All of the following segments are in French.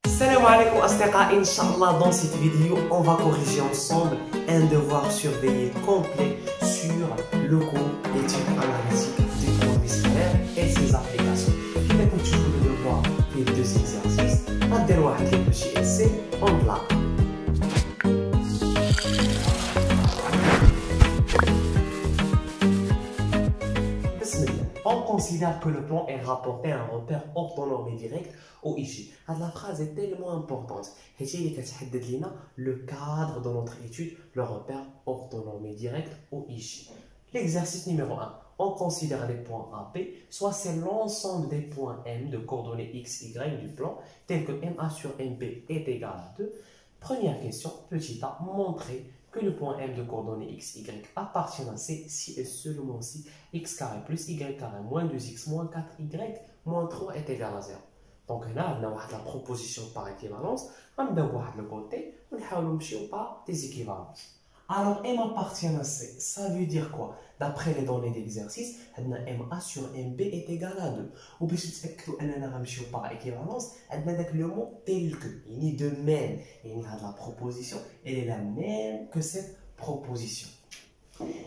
Salam alaikum أصدقائي. Inch'Allah, dans cette vidéo, on va corriger ensemble un devoir surveillé complet sur le cours d'études analytiques du produit scalaire et ses applications. كما كنتشوفوا le devoir فيه deux exercices. غدير واحد لي بوتي essai en blanc. On considère que le plan est rapporté à un repère orthonormé direct au IG. La phrase est tellement importante. Le cadre de notre étude, le repère orthonormé direct au IG. L'exercice numéro 1. On considère les points A, B, soit c'est l'ensemble des points M de coordonnées X, Y du plan, tel que MA sur MB est égal à 2. Première question, petit a, montrer que le point M de coordonnées x, y appartient à C si et seulement si x carré plus y carré moins 2x moins 4y moins 3 est égal à 0. Donc là, on a la proposition par équivalence. On va voir le côté, on va chercher par des équivalences. Alors M appartient à C, ça veut dire quoi? D'après les données d'exercice, MA sur MB est égal à 2. Ou bien si on va chercher par équivalence, on a le mot tel que, il est de même. Et la proposition, elle est la même que cette proposition.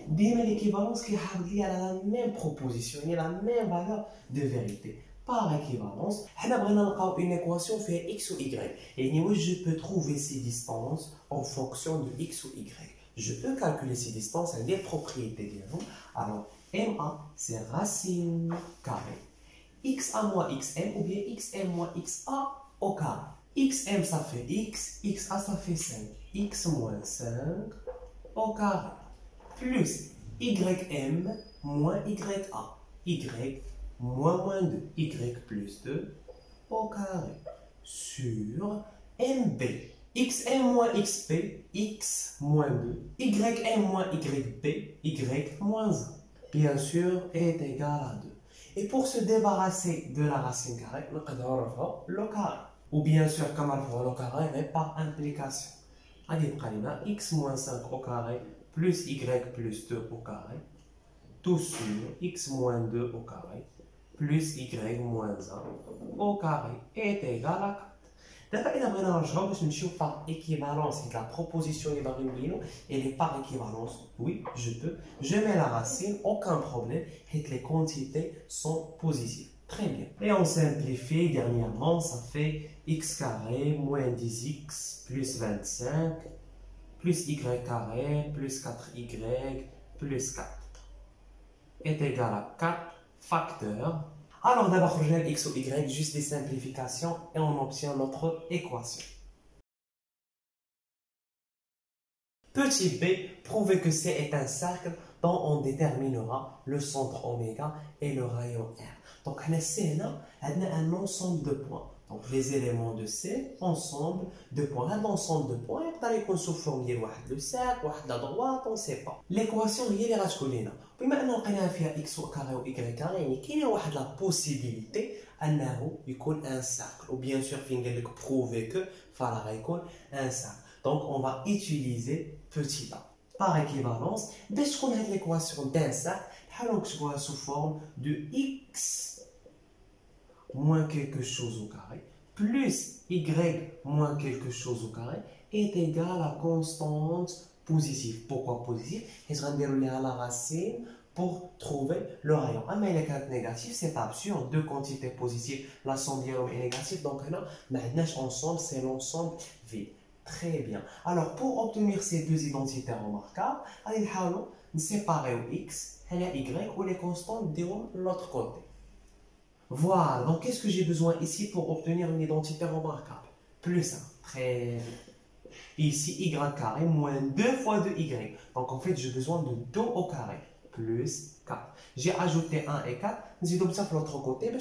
Dès l'équivalence qui est liée à la même proposition, il y a la même valeur de vérité. Par équivalence, on a une équation fait x ou y. Et je peux trouver ces distances en fonction de x ou y. Je peux calculer ces distances et les propriétés de vous. Alors, MA, c'est racine carrée. XA moins XM ou bien XM moins XA au carré. XM ça fait X, XA ça fait 5. X moins 5 au carré. Plus YM moins YA. Y moins 2. Y plus 2 au carré. Sur MB. XM moins XP, X moins 2. YM moins YB, Y moins 1. Bien sûr, est égal à 2. Et pour se débarrasser de la racine carrée, on peut refaire le carré. Ou bien sûr, comme on fait le carré, mais par implication. Allez, x moins 5 au carré plus y plus 2 au carré. Tout sur x moins 2 au carré plus y moins 1 au carré est égal à 4. D'abord, il y a un genre de par équivalence. La proposition est dans une ligne, elle est par équivalence. Oui, je peux. Je mets la racine, aucun problème, et que les quantités sont positives. Très bien. Et on simplifie, dernièrement, ça fait x carré moins 10x plus 25 plus y carré plus 4y plus 4 est égal à 4 facteurs. Alors d'abord, je vais x ou y, juste des simplifications, et on obtient notre équation. Petit b, prouver que C est un cercle dont on déterminera le centre oméga et le rayon R. Donc, C, on a un ensemble de points. Donc, les éléments de C, ensemble de points. L'ensemble de points, il y a sous forme de le cercle, de la droite, on ne sait pas. L'équation, il y a la scolina. بما أنه لقيناها فيها x carré ou y carré, يعني كاينه واحد la possibilité أنه يكون un cercle. Ou bien sûr, فين قال لك prouver que فراغ غيكون un cercle. Donc, on va utiliser petit a. Par équivalence, باش تكون هذه l'équation d'un cercle, نحاولوا نكتبوها sous forme de x moins quelque chose au carré plus y moins quelque chose au carré est égal à constante positive. Pourquoi positive? Parce qu'on va la racine pour trouver le rayon. Mais les cartes négatives, c'est pas absurde. Deux quantités positives, la somme est négative. Donc là, maintenant, ensemble, c'est l'ensemble vide. Très bien. Alors, pour obtenir ces deux identités remarquables, on va séparer au x et y ou les constantes de l'autre côté. Voilà. Donc, qu'est-ce que j'ai besoin ici pour obtenir une identité remarquable? Plus 1. Très bien. Ici, y carré moins 2 fois 2y. Donc, en fait, j'ai besoin de 2 au carré plus 4. J'ai ajouté 1 et 4. J'ai donc ça de l'autre côté.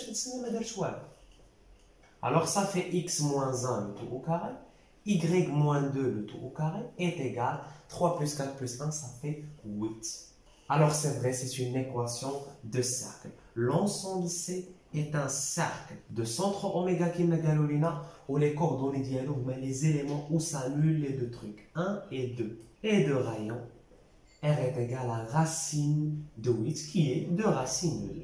Alors, ça fait x moins 1 le tout au carré. Y moins 2 le tout au carré est égal. 3 plus 4 plus 1, ça fait 8. Alors, c'est vrai, c'est une équation de cercle. L'ensemble C est un cercle de centre oméga qui où les coordonnées dialogues, mais les éléments où s'annulent les deux trucs, 1 et 2. Et de rayon, R est égal à racine de 8, qui est 2 racines de 2.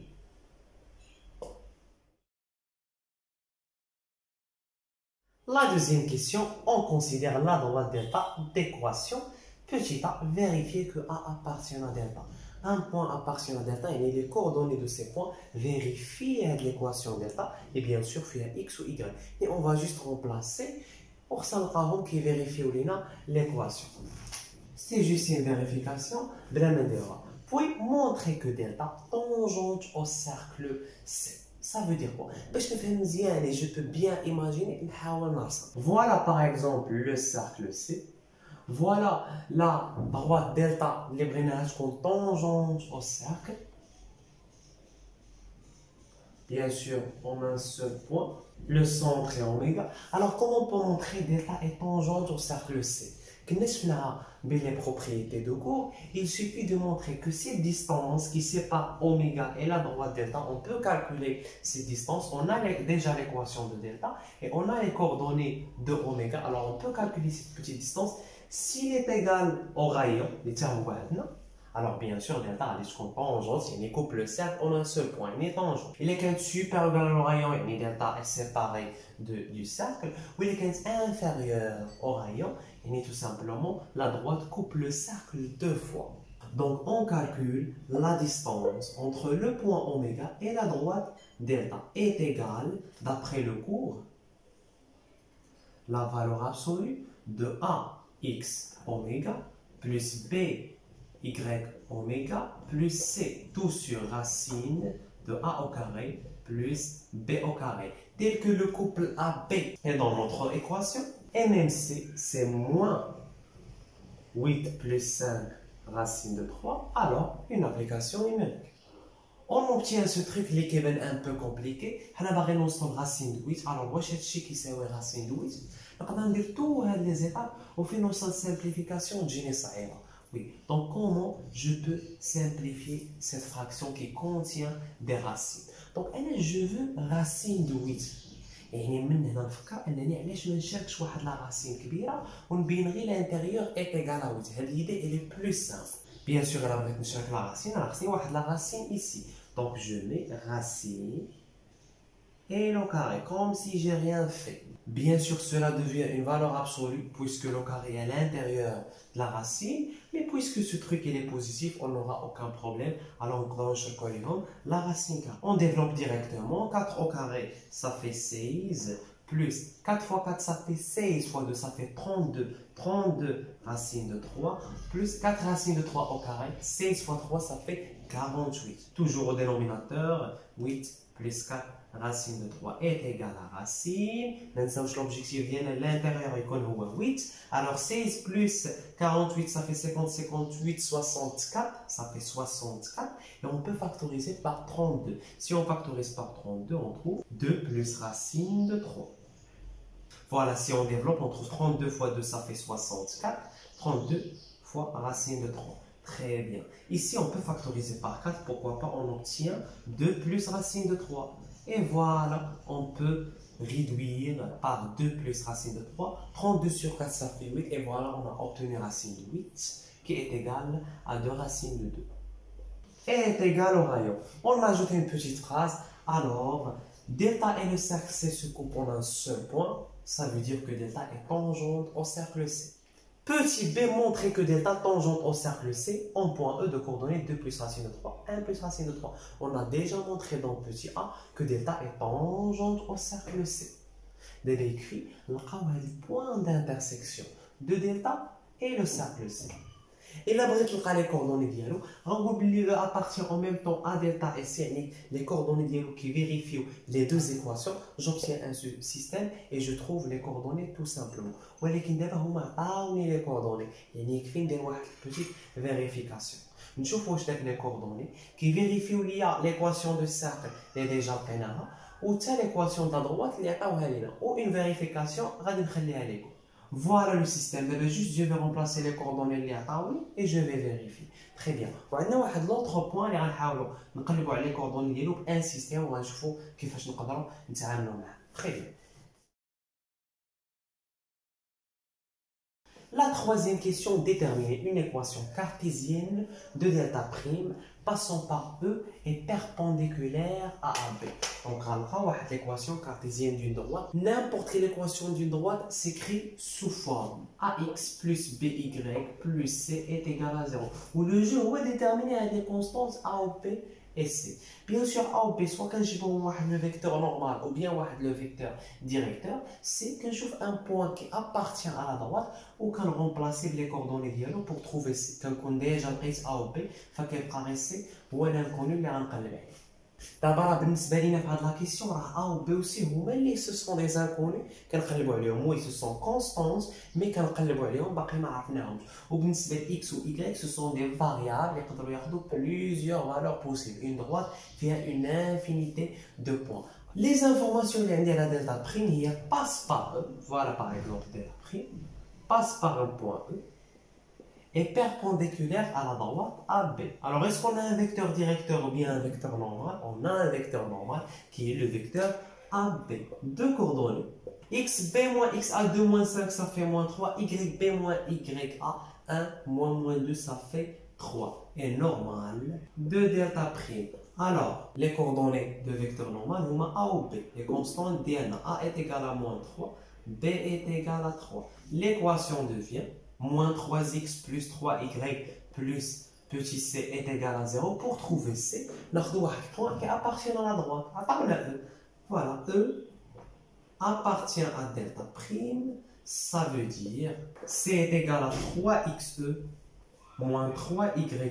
La deuxième question, on considère la droite delta d'équation. Petit a, vérifier que A appartient à delta. Un point appartient à delta et les coordonnées de ces points vérifient l'équation delta et bien sûr faire x ou y. Et on va juste remplacer pour ça le qui vérifie l'équation. C'est juste une vérification de la même erreur. Puis montrer que delta tangente au cercle C. Ça veut dire quoi? Je peux bien imaginer. Voilà par exemple le cercle C. Voilà la droite delta, les brenages comme tangente au cercle. Bien sûr, on a un seul point, le centre est oméga. Alors, comment on peut montrer delta est tangente au cercle C? Les propriétés de cours, il suffit de montrer que cette distance qui sépare oméga et la droite delta, on peut calculer ces distances. On a déjà l'équation de delta et on a les coordonnées de oméga. Alors, on peut calculer cette petite distance. S'il est égal au rayon, alors bien sûr, delta a des tangentes, il coupe le cercle, on a un seul point, il est tangent. Il est qu'un supérieur au rayon, et delta est séparé du cercle, ou il est inférieur au rayon, et tout simplement, la droite coupe le cercle deux fois. Donc on calcule la distance entre le point oméga et la droite delta est égale, d'après le cours, la valeur absolue de ax oméga plus b y oméga plus c, tout sur racine de a au carré plus b au carré. Tel que le couple AB est dans notre équation, MMC c'est moins 8 plus 5 racine de 3, alors une application numérique. On obtient ce truc qui est un peu compliqué. On va résoudre racine de 8. Alors, moi, je sais qui c'est racine de 8. On va dire toutes les étapes au final de simplification de oui. Donc, comment je peux simplifier cette fraction qui contient des racines? Donc, je veux racine de 8. يعني من هنا نفكر انني علاش ما نشاركش واحد لا راسين كبيره ونبين غير الانتيريور اي ايغال ا 8. هذه ليدي elle est plus simple. Bien sûr, انا بغيت نشارك لا راسين، خصني واحد لا راسين ici. Donc je mets racine et le carré, comme si j'ai rien fait. Bien sûr, cela devient une valeur absolue puisque le carré est à l'intérieur de la racine, mais puisque ce truc il est positif, on n'aura aucun problème. Alors, dans le colonne, la racine 4. On développe directement. 4 au carré, ça fait 16, plus 4 fois 4, ça fait 16 fois 2, ça fait 32. 32 racines de 3, plus 4 racines de 3 au carré, 16 fois 3, ça fait 48. Toujours au dénominateur, 8 plus 4 racine de 3 est égal à racine. Maintenant, l'objectif vient à l'intérieur, il 8. Alors, 16 plus 48, ça fait 50, 58, 64. Ça fait 64. Et on peut factoriser par 32. Si on factorise par 32, on trouve 2 plus racine de 3. Voilà, si on développe, on trouve 32 fois 2, ça fait 64. 32 fois racine de 3. Très bien. Ici, on peut factoriser par 4. Pourquoi pas? On obtient 2 plus racine de 3. Et voilà, on peut réduire par 2 plus racine de 3. 32 sur 4, ça fait 8. Et voilà, on a obtenu racine de 8 qui est égale à 2 racines de 2. Et est égal au rayon. On ajoute une petite phrase. Alors, delta et le cercle C se coupent en un seul point. Ça veut dire que delta est tangente au cercle C. Petit b, montrer que delta tangente au cercle C en point E de coordonnées 2 plus racine de 3, 1 plus racine de 3. On a déjà montré dans petit a que delta est tangente au cercle C. Dès l'écrit, on a le point d'intersection de delta et le cercle C. Et là, les coordonnées dialogue, on appartient en même temps à delta et C, les coordonnées dialogue qui vérifient les deux équations. J'obtiens un système et je trouve les coordonnées tout simplement. ولكن دابا هما عطاوني les coordonnées. يعني يكفي ندير واحد petite vérification. نشوف واش داك les coordonnées qui vérifient ليا l'équation de cercle اللي ديجا لقيناها و حتى l'équation de droite اللي عطاوها لينا و une vérification غادي نخليها لكم. Voilà le système. Juste, je vais remplacer les coordonnées et je vais vérifier. Très bien. On a l'autre point اللي غنحاولوا نقلبوا على les coordonnées ديالو بان سيستيم وغنشوفوا كيفاش نقدروا نتعاملوا معاه. Très bien. La troisième question, déterminer une équation cartésienne de delta prime passant par E et perpendiculaire à AB. Donc, on a l'équation cartésienne d'une droite. N'importe quelle équation d'une droite s'écrit sous forme AX plus BY plus C est égal à 0. Où le jeu est déterminé à des constantes A ou B et C. Bien sûr, A ou B, soit quand je vois le vecteur normal ou bien le vecteur directeur, c'est quand je trouve un point qui appartient à la droite ou quand remplacer les coordonnées dialogue pour trouver C. Quand on a déjà pris A ou B, il faut qu'il paraisse ou l'inconnu اللي غنقلب عليه. دابا بالنسبه لينا في هذه لا كيسيون راه A ou B aussi هما اللي ce sont des inconnus كنقلبوا عليهم وي ce sont constantes mais كنقلبوا عليهم باقي ما عرفناهمش. وبالنسبه ل X ou Y ce sont des variables يقدروا ياخذوا plusieurs valeurs possibles. Une droite فيها une infinité de points. Les informations اللي عندي على delta prime هي passe par E. Voilà par exemple delta prime passe par un point E est perpendiculaire à la droite AB. Alors, est-ce qu'on a un vecteur directeur ou bien un vecteur normal? On a un vecteur normal qui est le vecteur AB. Deux coordonnées. XB moins XA2 moins 5, ça fait moins 3. YB moins YA1 moins 2, ça fait 3. Et normal de delta prime. Alors, les coordonnées de vecteur normal, on a A ou B. Les constantes DNA. A est égal à moins 3. B est égal à 3. L'équation devient moins 3x plus 3y plus petit c est égal à 0. Pour trouver c, on a un point qui appartient à la droite. À E. Voilà, E appartient à delta prime. Ça veut dire c est égal à 3xe moins 3ye.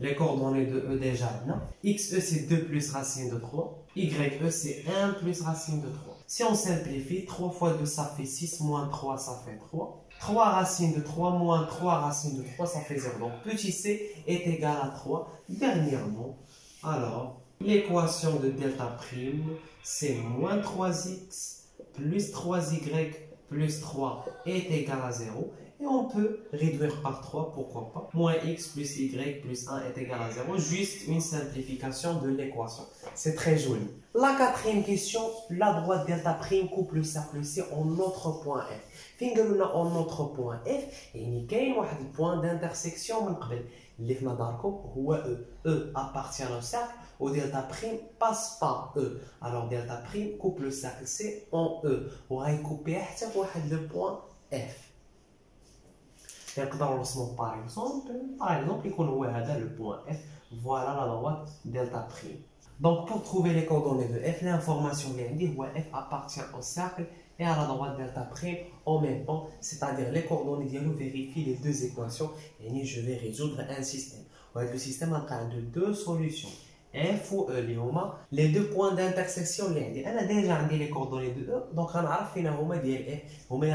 Les coordonnées de E déjà là. Xe c'est 2 plus racine de 3. Ye c'est 1 plus racine de 3. Si on simplifie, 3 fois 2 ça fait 6, moins 3 ça fait 3. 3 racines de 3 moins 3 racines de 3 ça fait 0. Donc petit c est égal à 3. Dernièrement, alors, l'équation de delta prime c'est moins 3x plus 3y plus 3 est égal à 0. Et on peut réduire par 3, pourquoi pas. Moins x plus y plus 1 est égal à 0. Juste une simplification de l'équation. C'est très joli. La quatrième question, la droite delta prime coupe le cercle C en notre point F. Fin en notre point F, il y a un point d'intersection من قبل. اللي في نظركم هو E. E appartient au cercle, au delta prime passe par E. Alors delta prime coupe le cercle C en E. وغاي couper حتى واحد le point F. نقدروا نرسموا par exemple يكون هو هذا le point F. Voilà la droite delta prime. Donc pour trouver les coordonnées de F, l'information vient dire que F appartient au cercle et à la droite delta prime en même temps, c'est-à-dire les coordonnées dialogue vérifient les deux équations et je vais résoudre un système. Le système a deux solutions. F ou E, les deux points d'intersection. On a déjà les coordonnées de E, donc on a fait F, on a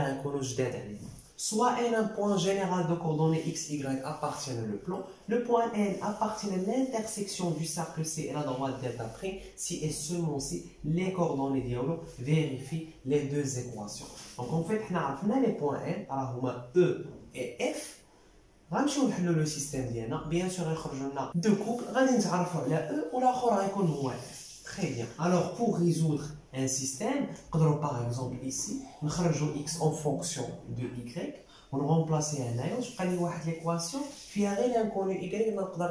soit un point général de coordonnées x, y appartiennent au plan. Le point N appartient à l'intersection du cercle C et la droite delta prime si et seulement si les coordonnées dialogue vérifient les deux équations. Donc en fait, on a les points N, alors E et F. غنمشيو نحلو le système ديالنا. Bien sûr, يخرجوا لنا deux couples. غادي نتعرفوا على E والآخر غيكون هو F. Très bien. Alors pour résoudre un système, par exemple ici, nous avons x en fonction de y, on remplace un ion, je prends l'équation, puis il y a l'inconnu y, on peut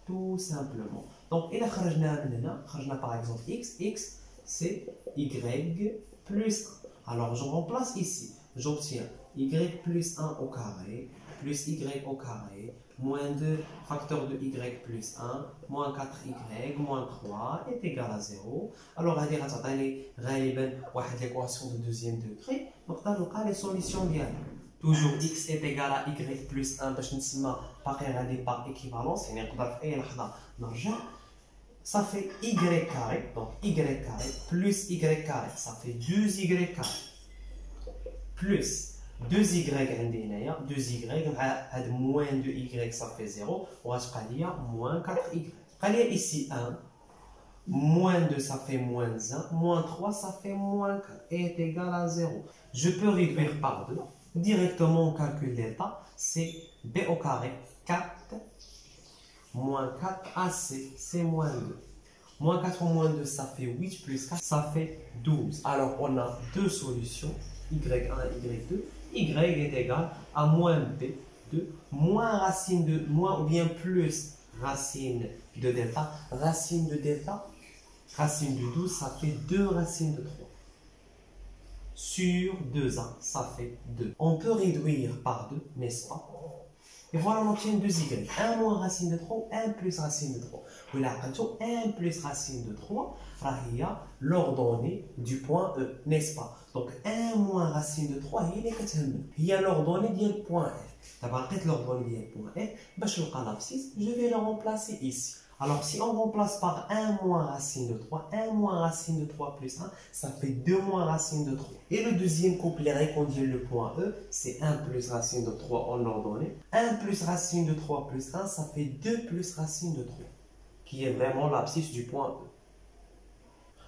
tout simplement. Donc, il a par exemple x c'est y plus 1. Alors, je remplace ici, j'obtiens y plus 1 au carré, plus y au carré, moins 2 facteur de y plus 1, moins 4y, moins 3 est égal à 0. Alors, on va l'équation de deuxième degré. Donc, on va les solutions dialogue. Toujours x est égal à y plus 1, par équivalence. Ça fait y carré, donc y carré plus y carré, ça fait 2y carré plus 2y عندي 2y moins 2y ça fait 0 وغتبقى ليا moins 4y. بقى ليا ici 1 moins 2 ça fait moins 1 moins 3 ça fait moins 4 est égal à 0. Je peux réduire par 2 directement au calcul delta, c'est b au carré 4 moins 4 AC c'est moins 2. Moins 4 moins 2 ça fait 8 plus 4 ça fait 12. Alors on a deux solutions. y1, y2, y est égal à moins b2 moins racine de, moins ou bien plus racine de delta. Racine de delta, racine du 12, ça fait 2 racines de 3. Sur 2a, ça fait 2. On peut réduire par 2, n'est-ce pas? Et voilà, on obtient 2y. 1 moins racine de 3 ou 1 plus racine de 3. Vous l'avez 1 plus racine de 3, il y a l'ordonnée du point E, n'est-ce pas? Donc 1 moins racine de 3, il y a l'ordonnée du point F. D'abord, l'ordonnée du point F, je vais le remplacer ici. Alors, si on remplace par 1 moins racine de 3, 1 moins racine de 3 plus 1, ça fait 2 moins racine de 3. Et le deuxième couplet qu'on dit le point E, c'est 1 plus racine de 3 en ordonnée. 1 plus racine de 3 plus 1, ça fait 2 plus racine de 3, qui est vraiment l'abscisse du point E.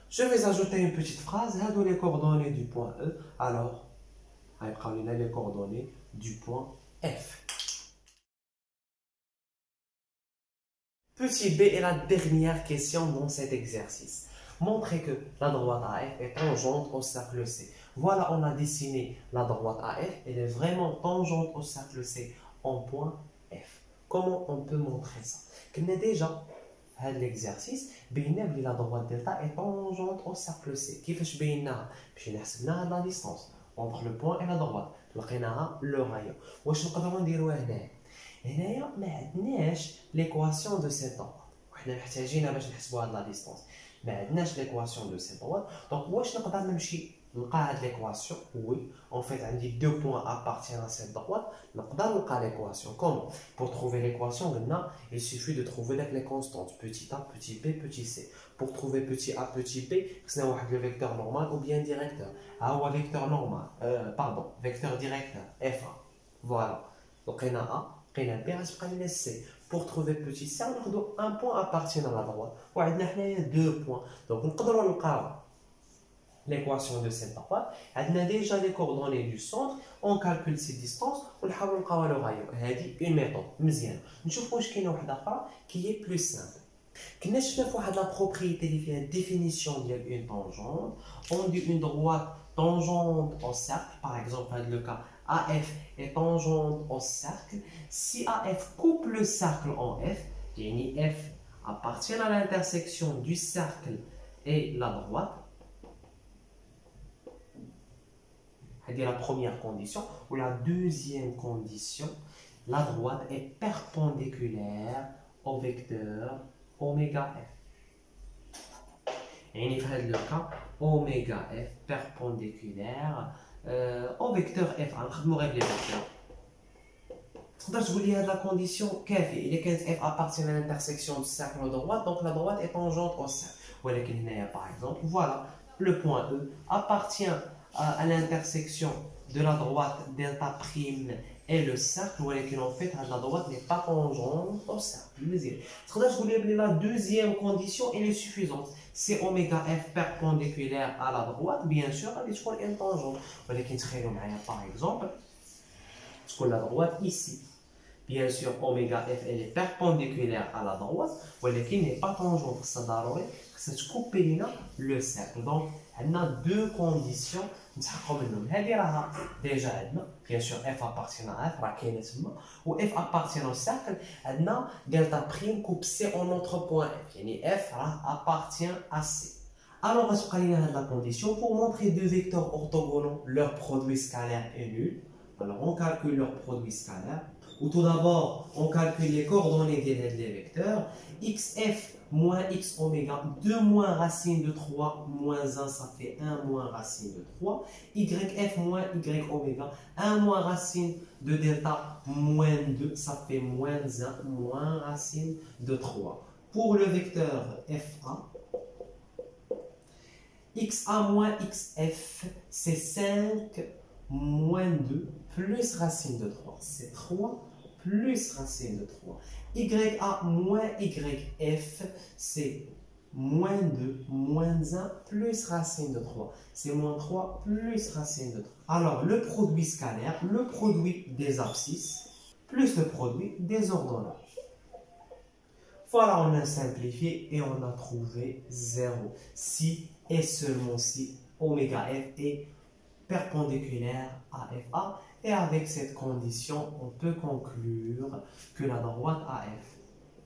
Je vais ajouter une petite phrase, les coordonnées du point E. Alors, on va les coordonnées du point F. Petit b est la dernière question dans cet exercice. Montrez que la droite AF est tangente au cercle C. Voilà, on a dessiné la droite AF, elle est vraiment tangente au cercle C en point F. Comment on peut montrer ça? Comme déjà, l'exercice, la droite delta est tangente au cercle C. Qu'est-ce que je la distance entre le point et la droite. Le rayon. هنايا ما عندناش l'équation de cet ordre. وحنا محتاجينها باش نحسبوا هاد لا ديستونس. ما عندناش l'équation de cet ordre. Donc واش نقدر نمشي نلقى هاد l'équation؟ Oui, en fait عندي deux points appartiennent à cette droite. نقدر نلقى l'équation. Comment? Pour trouver l'équation, il suffit de trouver les constantes petit a, petit b, petit c. Pour trouver petit a, petit b, c'est le vecteur normal ou bien directeur. ou vecteur normal, vecteur directeur, f1. Voilà. Donc on a a. Pour trouver petit c, on a un point appartient à la droite. On a deux points. Donc, on peut l'équation de cette droite. On a déjà les coordonnées du centre. On calcule ces distances. On a le rayon. C'est une méthode. Nous avons une qui est plus simple. Nous avons la propriété de la définition d'une tangente. On dit une droite tangente au cercle. Par exemple, dans le cas AF est tangente au cercle. Si AF coupe le cercle en F, F appartient à l'intersection du cercle et la droite, c'est la première condition. Ou la deuxième condition, la droite est perpendiculaire au vecteur oméga F. Et dans le cas, oméga F perpendiculaire au vecteur F1. Nous régler le vecteur. Je vous dis la condition كافية. إذا كانت F appartient à l'intersection du cercle de droite, donc la droite est tangente au cercle. Par exemple, voilà, le point E appartient à l'intersection de la droite delta prime et le cercle, en fait, la droite n'est pas tangente au cercle. Je vous dis la deuxième condition, elle est suffisante. C'est oméga F perpendiculaire à la droite, bien sûr, elle est une tangente. Par exemple, la droite ici. Bien sûr, oméga F elle est perpendiculaire à la droite, mais qui n'est pas tangente. C'est couper le cercle. Donc, on a deux conditions. Déjà, bien sûr, F appartient à F, ou F appartient au cercle, on a delta prime coupe C en notre point F. F appartient à C. Alors, on va la condition pour montrer deux vecteurs orthogonaux, leur produit scalaire est nul. Alors, on calcule leur produit scalaire. Ou tout d'abord, on calcule les coordonnées des vecteurs. XF moins X oméga, 2 moins racine de 3 moins 1, ça fait 1 moins racine de 3. YF moins Y oméga, 1 moins racine de delta moins 2, ça fait moins 1 moins racine de 3. Pour le vecteur FA, XA moins XF, c'est 5 moins 2 plus racine de 3. C'est 3 plus racine de 3. YA moins YF, c'est moins 2 moins 1 plus racine de 3. C'est moins 3 plus racine de 3. Alors, le produit scalaire, le produit des abscisses, plus le produit des ordonnages. Voilà, on a simplifié et on a trouvé 0. Si et seulement si oméga F est perpendiculaire à FA. Et avec cette condition, on peut conclure que la droite AF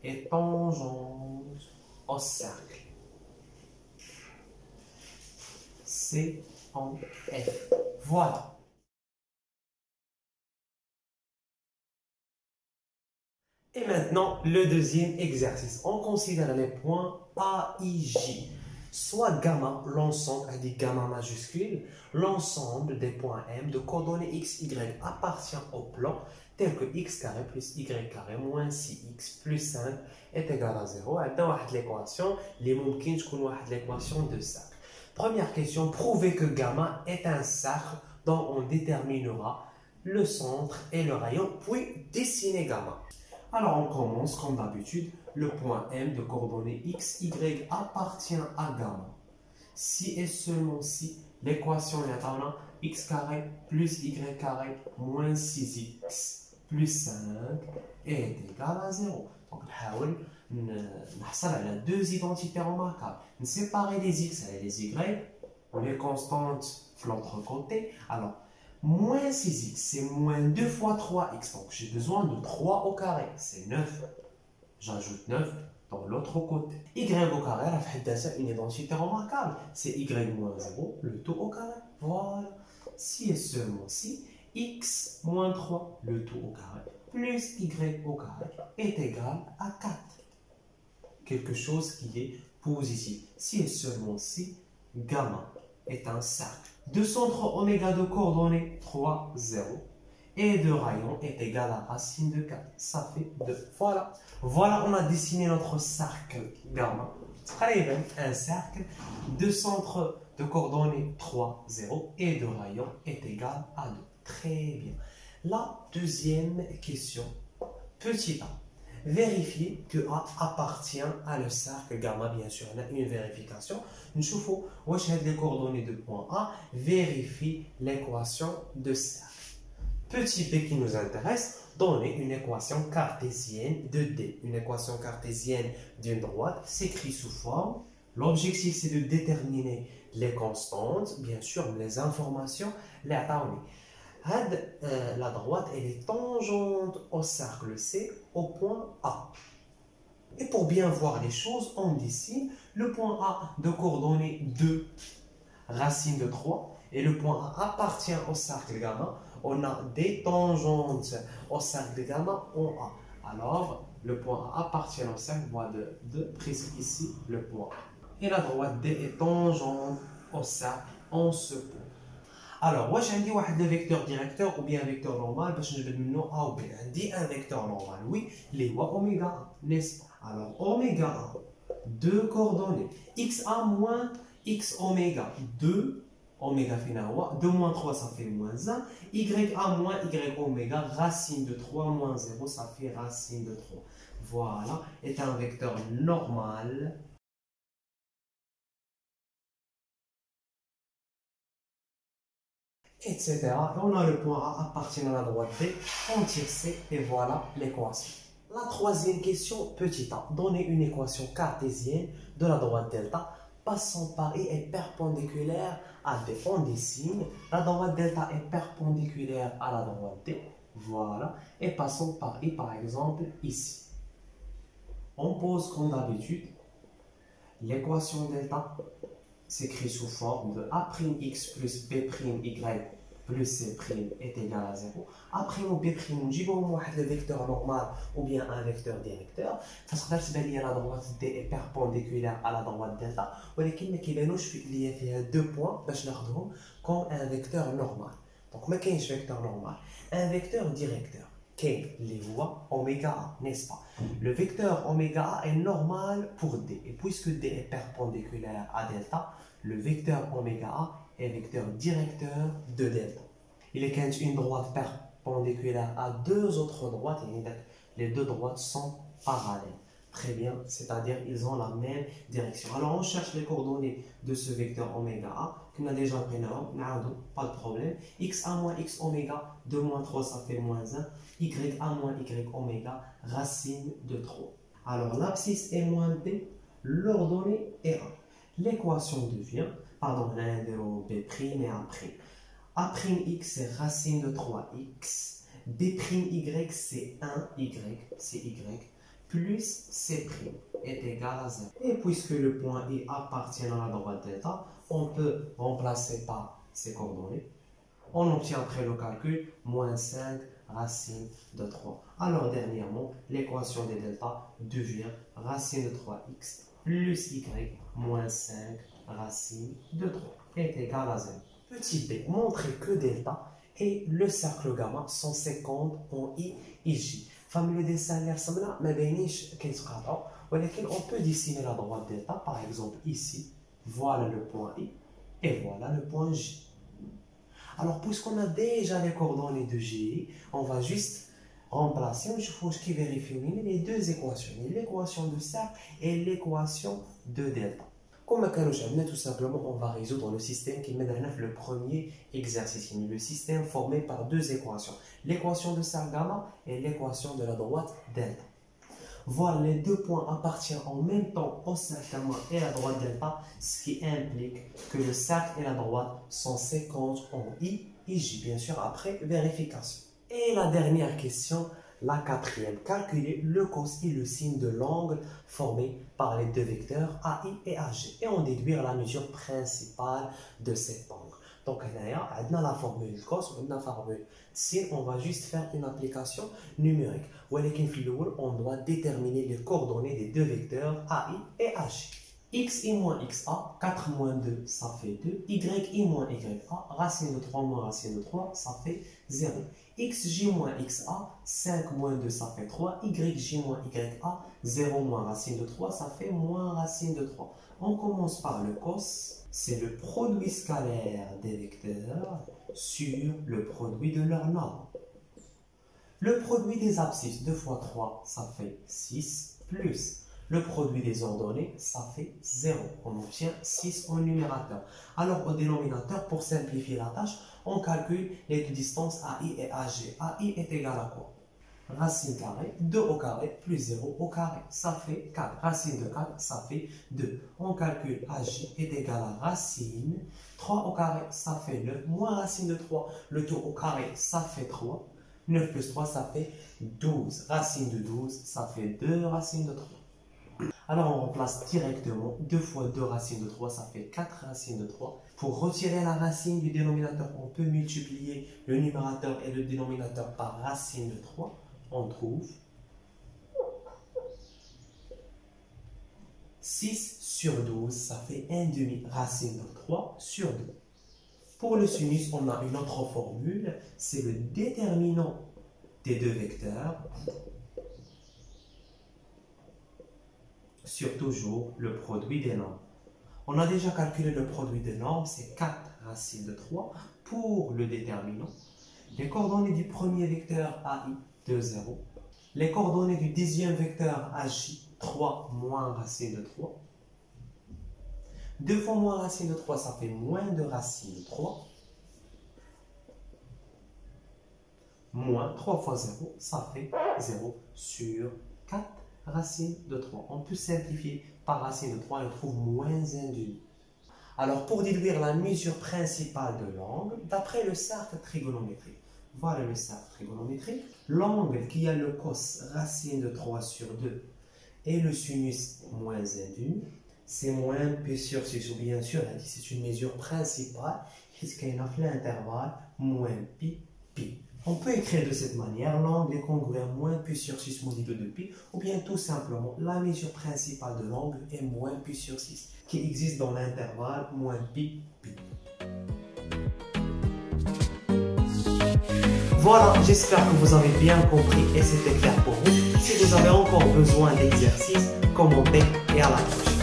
est tangente au cercle C en F. Voilà. Et maintenant, le deuxième exercice. On considère les points A, I, J. Soit gamma, l'ensemble, dit gamma majuscule, l'ensemble des points M de coordonnées x, y appartient au plan tel que x carré plus y carré moins 6x plus 5 est égal à 0. Dans l'équation, les mumkin تكون l'équation de cercle. Première question, prouver que gamma est un cercle dont on déterminera le centre et le rayon, puis dessiner gamma. Alors on commence comme d'habitude, le point M de coordonnées x, y appartient à gamma. Si et seulement si l'équation est à x carré plus y carré moins 6x plus 5 est égal à 0. Donc on a deux identités remarquables. On sépare les x et les y, les constantes de l'autre côté. Alors, moins 6x, c'est moins 2 fois 3x. Donc, j'ai besoin de 3 au carré. C'est 9. J'ajoute 9 dans l'autre côté. Y au carré, c'est une identité remarquable. C'est y moins 0, le tout au carré. Voilà. Si et seulement si, x moins 3, le tout au carré, plus y au carré est égal à 4. Quelque chose qui est positif. Si et seulement si, gamma est un cercle de centre oméga de coordonnées 3, 0 et de rayon est égal à racine de 4. Ça fait 2. Voilà. Voilà, on a dessiné notre cercle gamma. Un cercle de centre de coordonnées 3, 0 et de rayon est égal à 2. Très bien. La deuxième question, petit a. Vérifier que A appartient à le cercle gamma, bien sûr, on a une vérification. Nous avons les coordonnées de point A, vérifie l'équation de cercle. Petit b qui nous intéresse, donner une équation cartésienne de D. Une équation cartésienne d'une droite s'écrit sous forme. L'objectif, c'est de déterminer les constantes, bien sûr, les informations, les attendus. La droite, elle est tangente au cercle C au point A. Et pour bien voir les choses, on dessine le point A de coordonnées 2, racine de 3, et le point A appartient au cercle gamma. On a des tangentes au cercle gamma en A. Alors, le point A appartient au cercle, voie de prise ici le point A. Et la droite D est tangente au cercle en ce point. Alors, واش عندي واحد le vecteur directeur ou bien vecteur normal باش نجبد منه A ou B. عندي un vecteur normal, oui, اللي هو oméga A, n'est-ce pas? Alors, oméga A, deux coordonnées, xa moins x oméga, 2 oméga فينا هو 2 moins 3 ça fait moins 1, ya moins y oméga, racine de 3 moins 0 ça fait racine de 3. Voilà, est un vecteur normal. Etc. Et on a le point A appartient à la droite B, on tire C et voilà l'équation. La troisième question, petit a, donner une équation cartésienne de la droite delta passant par I est perpendiculaire à D. On dessine, la droite delta est perpendiculaire à la droite D, voilà, et passons par I par exemple ici. On pose comme d'habitude l'équation delta s'écrit sous forme de A'x plus B'y plus C' est égal à 0. Après, on B'y, on a le vecteur normal ou bien un vecteur directeur. La droite D est perpendiculaire à la droite delta. Mais il y a deux points comme un vecteur normal. Donc, il y a un vecteur normal, un vecteur directeur. Les voies oméga A, n'est-ce pas? Le vecteur oméga A est normal pour D. Et puisque D est perpendiculaire à delta, le vecteur oméga A est vecteur directeur de delta. Il est quand une droite perpendiculaire à deux autres droites, et les deux droites sont parallèles. Très bien, c'est-à-dire ils ont la même direction. Alors on cherche les coordonnées de ce vecteur oméga A, qu'on a déjà pris là, pas de problème. xa moins x oméga, 2 moins 3 ça fait moins 1. Ya moins y oméga, racine de 3. Alors l'abscisse est moins b, l'ordonnée est A. L'équation devient, pardon, l'un de B' et A'. A'X c'est racine de 3x. B'Y c'est 1y, c'est y, plus C' est égal à 0. Et puisque le point I appartient à la droite delta, on peut remplacer par ces coordonnées. On obtient après le calcul moins 5 racine de 3. Alors dernièrement, l'équation des delta devient racine de 3x plus y moins 5 racine de 3 est égal à 0. Petit b, montrer que delta et le cercle gamma sont 50 en I et J. Famille des salaires, mais on peut dessiner la droite delta, par exemple ici, voilà le point I et voilà le point J. Alors, puisqu'on a déjà les coordonnées de J, on va juste remplacer, il faut qui vérifie les deux équations, l'équation de cercle et l'équation de delta. Comme tout simplement, on va résoudre le système qui met le premier exercice, le système formé par deux équations, l'équation de cercle gamma et l'équation de la droite delta. Voilà, les deux points appartiennent en même temps au cercle gamma et à la droite delta, ce qui implique que le cercle et la droite sont 50 en I et J, bien sûr, après vérification. Et la dernière question, la quatrième, calculer le cos et le signe de l'angle formé par les deux vecteurs AI et AG et en déduire la mesure principale de cet angle. Donc, on a la formule cos, on a la formule sin, on va juste faire une application numérique. On doit déterminer les coordonnées des deux vecteurs AI et AG. Xi moins xa, 4 moins 2, ça fait 2. Yi moins ya, racine de 3 moins racine de 3, ça fait 0. Xj moins xa, 5 moins 2, ça fait 3. Yj moins ya, 0 moins racine de 3, ça fait moins racine de 3. On commence par le cos, c'est le produit scalaire des vecteurs sur le produit de leur norme. Le produit des abscisses, 2 fois 3, ça fait 6, plus le produit des ordonnées, ça fait 0. On obtient 6 au numérateur. Alors au dénominateur, pour simplifier la tâche, on calcule les deux distances AI et AG. AI est égal à quoi? Racine carrée, 2 au carré, plus 0 au carré. Ça fait 4. Racine de 4, ça fait 2. On calcule AG est égal à racine. 3 au carré, ça fait 9. Moins racine de 3, le tout au carré, ça fait 3. 9 plus 3, ça fait 12. Racine de 12, ça fait 2 racines de 3. Alors on remplace directement 2 fois 2 racines de 3, ça fait 4 racines de 3. Pour retirer la racine du dénominateur, on peut multiplier le numérateur et le dénominateur par racine de 3. On trouve 6 sur 12, ça fait 1 demi racine de 3 sur 2. Pour le sinus, on a une autre formule, c'est le déterminant des deux vecteurs sur toujours le produit des normes. On a déjà calculé le produit des normes, c'est 4 racines de 3 pour le déterminant. Les coordonnées du premier vecteur AI, 2, 0. Les coordonnées du deuxième vecteur AJ, 3 moins racine de 3. 2 fois moins racine de 3, ça fait moins de racine de 3. Moins 3 fois 0, ça fait 0 sur 4 racine de 3. On peut simplifier par racine de 3 et on trouve moins 1 demi. Alors pour déduire la mesure principale de l'angle, d'après le cercle trigonométrique. Voilà le cercle trigonométrique. L'angle qui a le cos racine de 3 sur 2 et le sinus moins 1 demi, c'est moins pi sur 6. Ou bien sûr, c'est une mesure principale. Qu'est-ce qu'il y a dans l'intervalle moins pi, pi. On peut écrire de cette manière, l'angle est congruent moins pi sur 6 modulo de pi, ou bien tout simplement, la mesure principale de l'angle est moins pi sur 6, qui existe dans l'intervalle moins pi, pi. Voilà, j'espère que vous avez bien compris et c'était clair pour vous. Si vous avez encore besoin d'exercices, commentez et à la prochaine.